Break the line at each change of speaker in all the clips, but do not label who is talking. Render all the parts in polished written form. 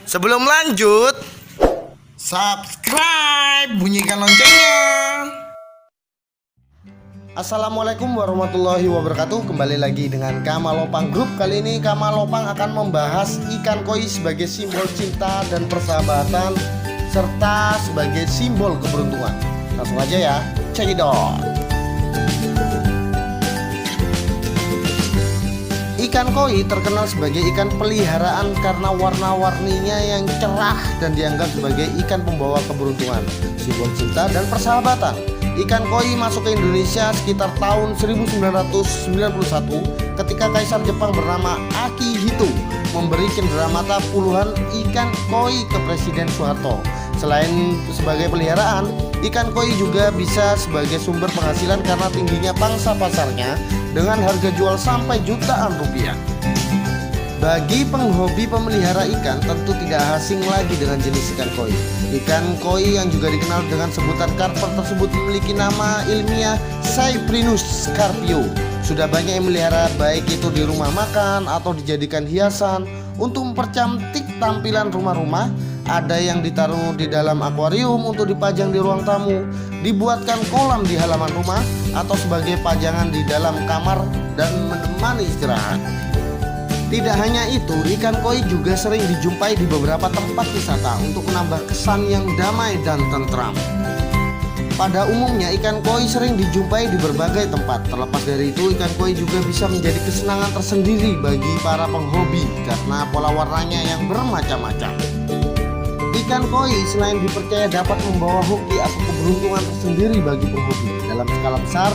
Sebelum lanjut, subscribe, bunyikan loncengnya. Assalamualaikum warahmatullahi wabarakatuh. Kembali lagi dengan Kamalopang Group. Kali ini Kamalopang akan membahas ikan koi sebagai simbol cinta dan persahabatan, serta sebagai simbol keberuntungan. Langsung aja ya, check it out. Ikan koi terkenal sebagai ikan peliharaan karena warna-warninya yang cerah dan dianggap sebagai ikan pembawa keberuntungan, simbol cinta dan persahabatan. Ikan koi masuk ke Indonesia sekitar tahun 1991 ketika Kaisar Jepang bernama Akihito memberi cenderamata puluhan ikan koi ke Presiden Soeharto. Selain sebagai peliharaan, ikan koi juga bisa sebagai sumber penghasilan karena tingginya pangsa pasarnya dengan harga jual sampai jutaan rupiah. Bagi penghobi pemelihara ikan, tentu tidak asing lagi dengan jenis ikan koi. Ikan koi yang juga dikenal dengan sebutan karper tersebut memiliki nama ilmiah Cyprinus scarpio. Sudah banyak yang melihara, baik itu di rumah makan atau dijadikan hiasan untuk mempercantik tampilan rumah-rumah. Ada yang ditaruh di dalam akuarium untuk dipajang di ruang tamu, dibuatkan kolam di halaman rumah, atau sebagai pajangan di dalam kamar dan menemani istirahat. Tidak hanya itu, ikan koi juga sering dijumpai di beberapa tempat wisata untuk menambah kesan yang damai dan tentram. Pada umumnya ikan koi sering dijumpai di berbagai tempat. Terlepas dari itu, ikan koi juga bisa menjadi kesenangan tersendiri bagi para penghobi karena pola warnanya yang bermacam-macam. Ikan koi selain dipercaya dapat membawa hoki atau keberuntungan tersendiri bagi penghobi, dalam skala besar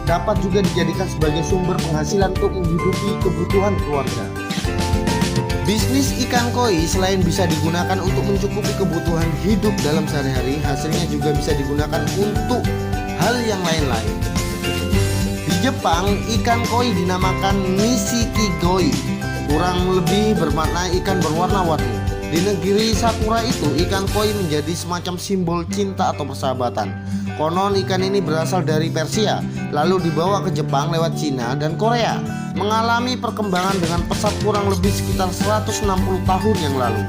dapat juga dijadikan sebagai sumber penghasilan untuk menghidupi kebutuhan keluarga. Bisnis ikan koi selain bisa digunakan untuk mencukupi kebutuhan hidup dalam sehari-hari, hasilnya juga bisa digunakan untuk hal yang lain-lain. Di Jepang, ikan koi dinamakan Nishiki-goi, kurang lebih bermakna ikan berwarna-warni. Di negeri Sakura itu, ikan koi menjadi semacam simbol cinta atau persahabatan. Konon ikan ini berasal dari Persia, lalu dibawa ke Jepang lewat Cina dan Korea, mengalami perkembangan dengan pesat kurang lebih sekitar 160 tahun yang lalu.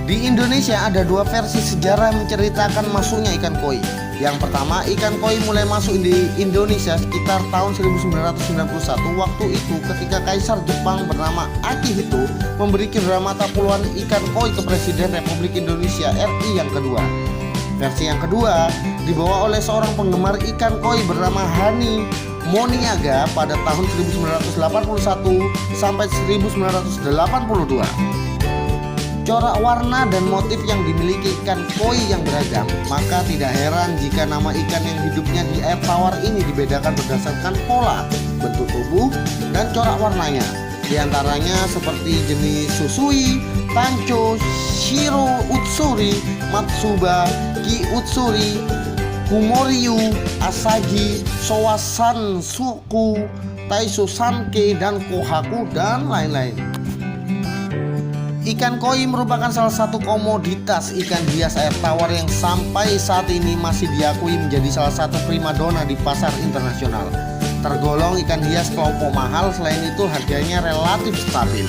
Di Indonesia ada dua versi sejarah menceritakan masuknya ikan koi. Yang pertama, ikan koi mulai masuk di Indonesia sekitar tahun 1991. Waktu itu ketika Kaisar Jepang bernama Akihito memberi cenderamata puluhan ikan koi ke Presiden Republik Indonesia RI yang kedua. Versi yang kedua dibawa oleh seorang penggemar ikan koi bernama Hani Moniaga pada tahun 1981 sampai 1982. Corak warna dan motif yang dimiliki ikan koi yang beragam, maka tidak heran jika nama ikan yang hidupnya di air tawar ini dibedakan berdasarkan pola, bentuk tubuh, dan corak warnanya. Di antaranya seperti jenis Susui, Tancho, Shiro Utsuri, Matsuba, Ki Utsuri, Kumoryu, Asagi, Sowasan Suku, Taiso Sanke, dan Kohaku, dan lain-lain. Ikan koi merupakan salah satu komoditas ikan hias air tawar yang sampai saat ini masih diakui menjadi salah satu primadona di pasar internasional. Tergolong ikan hias kelompok mahal, selain itu harganya relatif stabil.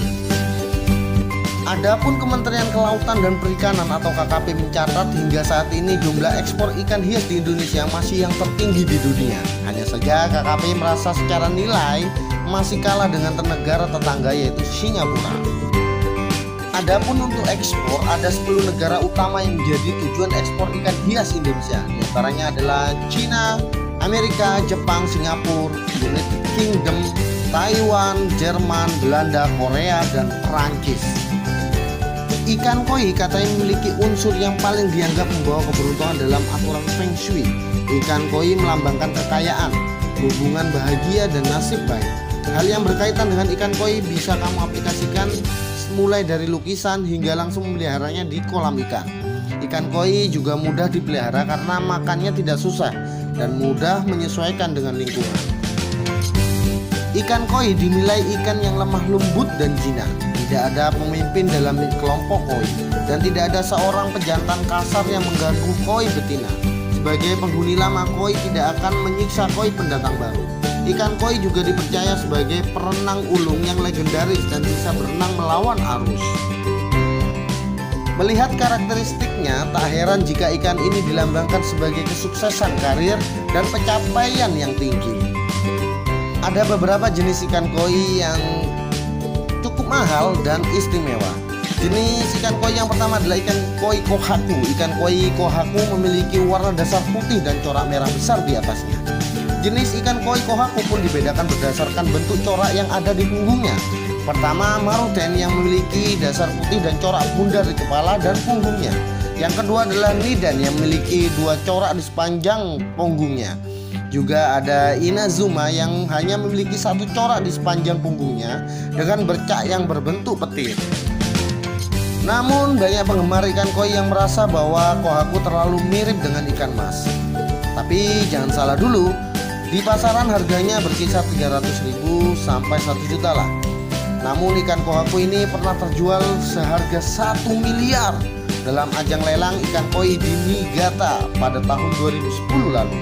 Adapun Kementerian Kelautan dan Perikanan atau KKP mencatat hingga saat ini jumlah ekspor ikan hias di Indonesia masih yang tertinggi di dunia. Hanya saja KKP merasa secara nilai masih kalah dengan negara tetangga yaitu Singapura. Adapun untuk ekspor, ada 10 negara utama yang menjadi tujuan ekspor ikan hias Indonesia. Di antaranya adalah Cina, Amerika, Jepang, Singapura, United Kingdom, Taiwan, Jerman, Belanda, Korea, dan Perancis. Ikan koi katanya memiliki unsur yang paling dianggap membawa keberuntungan dalam aturan Feng Shui. Ikan koi melambangkan kekayaan, hubungan bahagia, dan nasib baik. Hal yang berkaitan dengan ikan koi bisa kamu aplikasikan mulai dari lukisan hingga langsung memeliharanya di kolam ikan. Ikan koi juga mudah dipelihara karena makannya tidak susah dan mudah menyesuaikan dengan lingkungan. Ikan koi dinilai ikan yang lemah lembut dan jinak. Tidak ada pemimpin dalam kelompok koi dan tidak ada seorang pejantan kasar yang mengganggu koi betina. Sebagai penghuni lama, koi tidak akan menyiksa koi pendatang baru. Ikan koi juga dipercaya sebagai perenang ulung yang legendaris dan bisa berenang melawan arus. Melihat karakteristiknya, tak heran jika ikan ini dilambangkan sebagai kesuksesan karir dan pencapaian yang tinggi. Ada beberapa jenis ikan koi yang cukup mahal dan istimewa. Jenis ikan koi yang pertama adalah ikan koi kohaku. Ikan koi kohaku memiliki warna dasar putih dan corak merah besar di atasnya. Jenis ikan koi kohaku pun dibedakan berdasarkan bentuk corak yang ada di punggungnya. Pertama, maruten yang memiliki dasar putih dan corak bundar di kepala dan punggungnya. Yang kedua adalah nidan yang memiliki dua corak di sepanjang punggungnya. Juga ada inazuma yang hanya memiliki satu corak di sepanjang punggungnya dengan bercak yang berbentuk petir. Namun banyak penggemar ikan koi yang merasa bahwa kohaku terlalu mirip dengan ikan mas. Tapi jangan salah dulu, di pasaran harganya berkisar 300.000 sampai 1 juta lah. Namun ikan kohaku ini pernah terjual seharga 1 miliar dalam ajang lelang ikan koi di Niigata pada tahun 2010 lalu.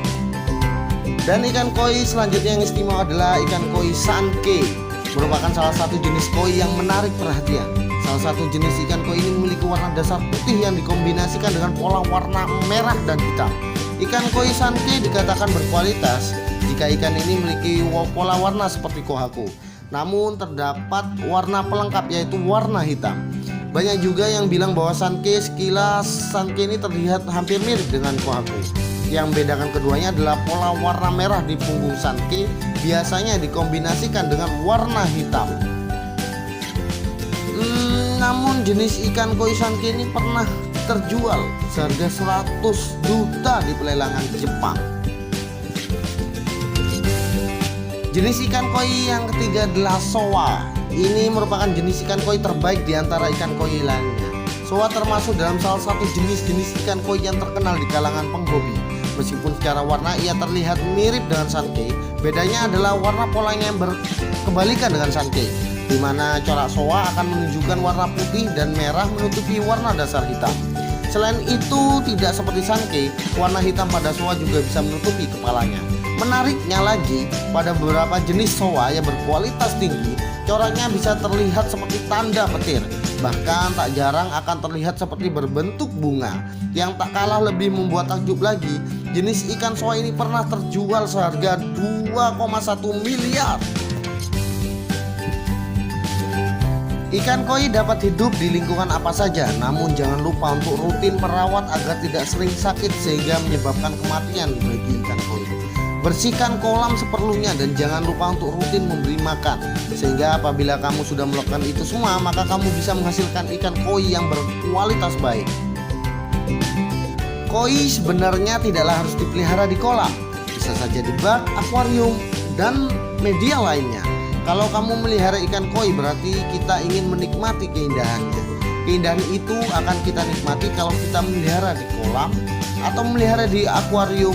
Dan ikan koi selanjutnya yang istimewa adalah ikan koi sanke. Merupakan salah satu jenis koi yang menarik perhatian. Salah satu jenis ikan koi ini memiliki warna dasar putih yang dikombinasikan dengan pola warna merah dan hitam. Ikan koi sanke dikatakan berkualitas jika ikan ini memiliki pola warna seperti kohaku. Namun terdapat warna pelengkap yaitu warna hitam. Banyak juga yang bilang bahwa sanke, sekilas sanke ini terlihat hampir mirip dengan kohaku. Yang membedakan keduanya adalah pola warna merah di punggung sanke biasanya dikombinasikan dengan warna hitam. Namun jenis ikan koi sanke ini pernah terjual seharga 100 juta di pelelangan Jepang. Jenis ikan koi yang ketiga adalah soa. Ini merupakan jenis ikan koi terbaik di antara ikan koi lainnya. Soa termasuk dalam salah satu jenis-jenis ikan koi yang terkenal di kalangan penghobi. Meskipun secara warna ia terlihat mirip dengan sanke, bedanya adalah warna polanya yang berkebalikan dengan sanke, di mana corak soa akan menunjukkan warna putih dan merah menutupi warna dasar hitam. Selain itu, tidak seperti sanke, warna hitam pada soa juga bisa menutupi kepalanya. Menariknya lagi, pada beberapa jenis soa yang berkualitas tinggi, coraknya bisa terlihat seperti tanda petir. Bahkan tak jarang akan terlihat seperti berbentuk bunga. Yang tak kalah lebih membuat takjub lagi, jenis ikan soa ini pernah terjual seharga 2,1 miliar. Ikan koi dapat hidup di lingkungan apa saja, namun jangan lupa untuk rutin merawat agar tidak sering sakit sehingga menyebabkan kematian bagi ikan koi. Bersihkan kolam seperlunya dan jangan lupa untuk rutin memberi makan, sehingga apabila kamu sudah melakukan itu semua, maka kamu bisa menghasilkan ikan koi yang berkualitas baik. Koi sebenarnya tidaklah harus dipelihara di kolam, bisa saja di bak, akuarium, dan media lainnya. Kalau kamu melihara ikan koi berarti kita ingin menikmati keindahannya. Keindahan itu akan kita nikmati kalau kita melihara di kolam atau melihara di akuarium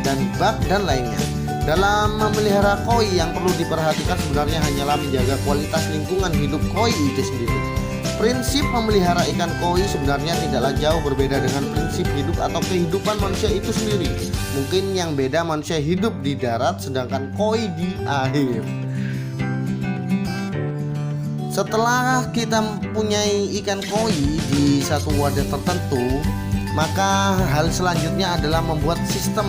dan bak dan lainnya. Dalam memelihara koi yang perlu diperhatikan sebenarnya hanyalah menjaga kualitas lingkungan hidup koi itu sendiri. Prinsip memelihara ikan koi sebenarnya tidaklah jauh berbeda dengan prinsip hidup atau kehidupan manusia itu sendiri. Mungkin yang beda manusia hidup di darat sedangkan koi di air. Setelah kita mempunyai ikan koi di satu wadah tertentu, maka hal selanjutnya adalah membuat sistem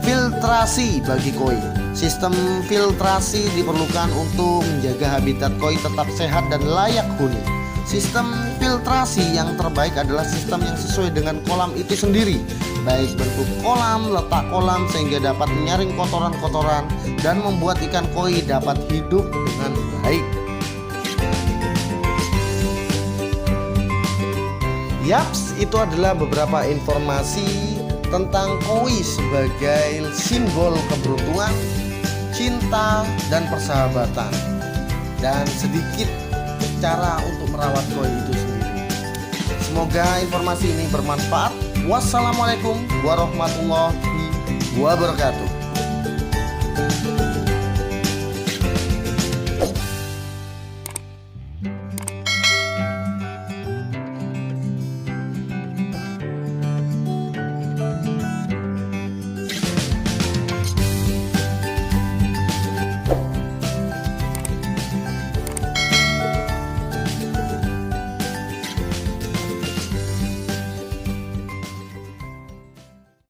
filtrasi bagi koi. Sistem filtrasi diperlukan untuk menjaga habitat koi tetap sehat dan layak huni. Sistem filtrasi yang terbaik adalah sistem yang sesuai dengan kolam itu sendiri, baik bentuk kolam, letak kolam, sehingga dapat menyaring kotoran-kotoran dan membuat ikan koi dapat hidup dengan baik. Yaps, itu adalah beberapa informasi tentang koi sebagai simbol keberuntungan, cinta, dan persahabatan, dan sedikit cara untuk merawat koi itu sendiri. Semoga informasi ini bermanfaat. Wassalamualaikum warahmatullahi wabarakatuh.